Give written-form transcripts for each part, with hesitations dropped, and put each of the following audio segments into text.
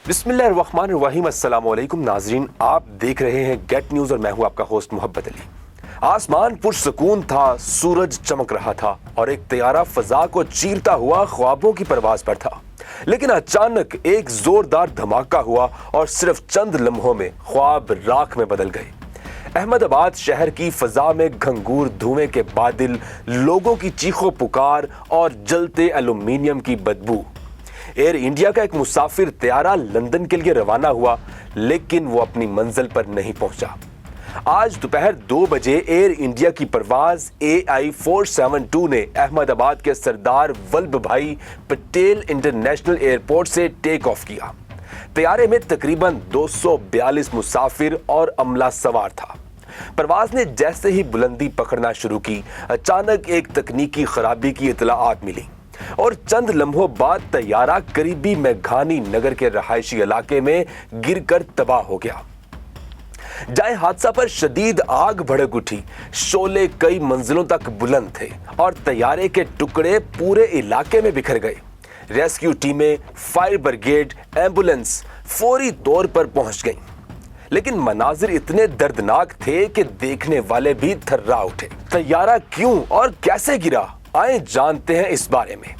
बिस्मिल्लाहिर्रहमानिर्रहीम। अस्सलाम वालेकुम नाजरीन, आप देख रहे हैं गेट न्यूज और मैं हूं आपका होस्ट मोहब्बत अली। आसमान पुरसुकून था, सूरज चमक रहा था और एक तैयारा फजा को चीरता हुआ ख्वाबों की परवाज पर था। लेकिन अचानक एक जोरदार धमाका हुआ और सिर्फ चंद लम्हों में ख्वाब राख में बदल गए। अहमदाबाद शहर की फजा में घंघूर धुएं के बादल, लोगों की चीखों पुकार और जलते एल्यूमिनियम की बदबू। एयर इंडिया का एक मुसाफिर तैयारा लंदन के लिए रवाना हुआ, लेकिन वो अपनी मंजिल पर नहीं पहुंचा। आज दोपहर 2 बजे एयर इंडिया की परवाज AI-472 ने अहमदाबाद के सरदार वल्लभ भाई पटेल इंटरनेशनल एयरपोर्ट से टेक ऑफ किया। तैयारे में तकरीबन 242 मुसाफिर और अमला सवार था। परवाज ने जैसे ही बुलंदी पकड़ना शुरू की, अचानक एक तकनीकी खराबी की इतलाआत मिली और चंद लम्हों बाद तैयारा करीबी मेघानी नगर के रहायशी इलाके में गिरकर तबाह हो गया। जाए हादसा पर शदीद आग भड़क उठी, शोले कई मंजिलों तक बुलंद थे और तैयारे के टुकड़े पूरे इलाके में बिखर गए। रेस्क्यू टीमें, फायर ब्रिगेड, एम्बुलेंस फौरी तौर पर पहुंच गईं। लेकिन मनाजिर इतने दर्दनाक थे कि देखने वाले भी थर्रा उठे। तैयारा क्यों और कैसे गिरा, आए जानते हैं इस बारे में।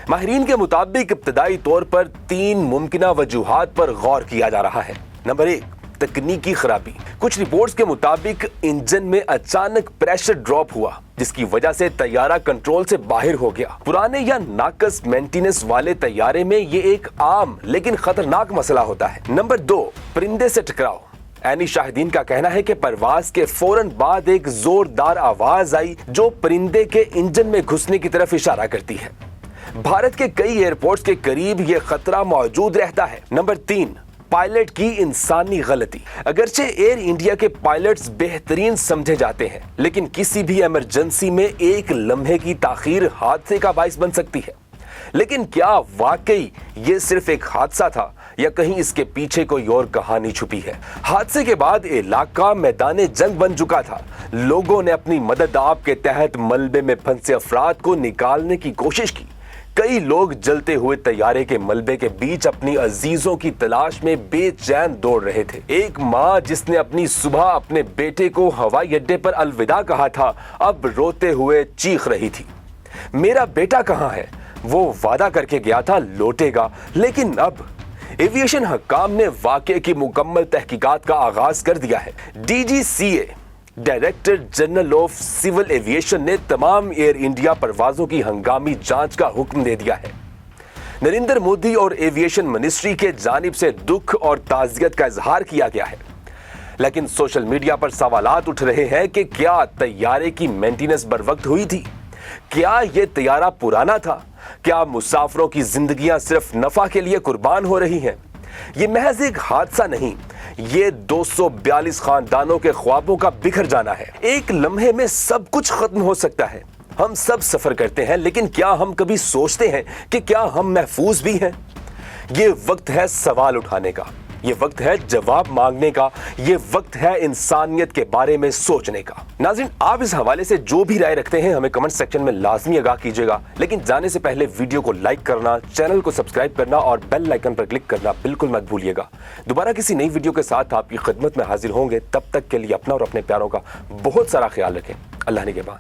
माहिरीन के मुताबिक इब्तदाई तौर पर 3 मुमकिना वजूहात पर गौर किया जा रहा है। नंबर 1, तकनीकी खराबी। कुछ रिपोर्ट्स के मुताबिक इंजन में अचानक प्रेशर ड्रॉप हुआ, जिसकी वजह से तैयारा कंट्रोल से बाहर हो गया। पुराने या नाकस मेंटेनेंस वाले तैयारे में ये एक आम लेकिन खतरनाक मसला होता है। नंबर 2, परिंदे से टकराव। ऐनी शाहिदीन का कहना है कि परवाज के फौरन बाद एक जोरदार आवाज आई जो परिंदे के इंजन में घुसने की तरफ इशारा करती है। भारत के कई एयरपोर्ट्स के करीब यह खतरा मौजूद रहता है। नंबर 3, पायलट की इंसानी गलती। अगरचे एयर इंडिया के पायलट्स बेहतरीन समझे जाते हैं, लेकिन किसी भी इमरजेंसी में एक लम्हे की ताखीर हादसे का बाइस बन सकती है। लेकिन क्या वाकई ये सिर्फ एक हादसा था या कहीं इसके पीछे कोई और कहानी छुपी है? हादसे के बाद इलाका मैदान जंग बन चुका था। लोगों ने अपनी मदद आप के तहत मलबे में फंसे अफराद को निकालने की कोशिश की। कई लोग जलते हुए तैयारे के मलबे के बीच अपनी अजीजों की तलाश में बेचैन दौड़ रहे थे। एक माँ जिसने अपनी सुबह अपने बेटे को हवाई अड्डे पर अलविदा कहा था, अब रोते हुए चीख रही थी, मेरा बेटा कहाँ है? वो वादा करके गया था लौटेगा, लेकिन अब एविएशन हक्काम ने वाकये की मुकम्मल तहकीकात का आगाज कर दिया है। DGCA director general of civil aviation ने तमाम एयर इंडिया परवाजों की हंगामी जांच का हुक्म दे दिया है। नरेंद्र मोदी और एविएशन मिनिस्ट्री के जानिब से दुख और ताज़ियत का इजहार किया गया है। लेकिन सोशल मीडिया पर सवालात उठ रहे हैं कि क्या तैयारे की मेंटेनेंस बरवक्त हुई थी? क्या यह तैयारा पुराना था? क्या मुसाफिरों की जिंदगियां सिर्फ नफा के लिए कुर्बान हो रही हैं? ये महज एक हादसा नहीं, ये 242 खानदानों के ख्वाबों का बिखर जाना है। एक लम्हे में सब कुछ खत्म हो सकता है। हम सब सफर करते हैं, लेकिन क्या हम कभी सोचते हैं कि क्या हम महफूज भी हैं? ये वक्त है सवाल उठाने का, ये वक्त है जवाब मांगने का, ये वक्त है इंसानियत के बारे में सोचने का। नाज़रीन, आप इस हवाले से जो भी राय रखते हैं हमें कमेंट सेक्शन में लाजमी आगाह कीजिएगा। लेकिन जाने से पहले वीडियो को लाइक करना, चैनल को सब्सक्राइब करना और बेल आइकन पर क्लिक करना बिल्कुल मत भूलिएगा। दोबारा किसी नई वीडियो के साथ आपकी खिदमत में हाजिर होंगे। तब तक के लिए अपना और अपने प्यारों का बहुत सारा ख्याल रखें। अल्लाह ने के बाद।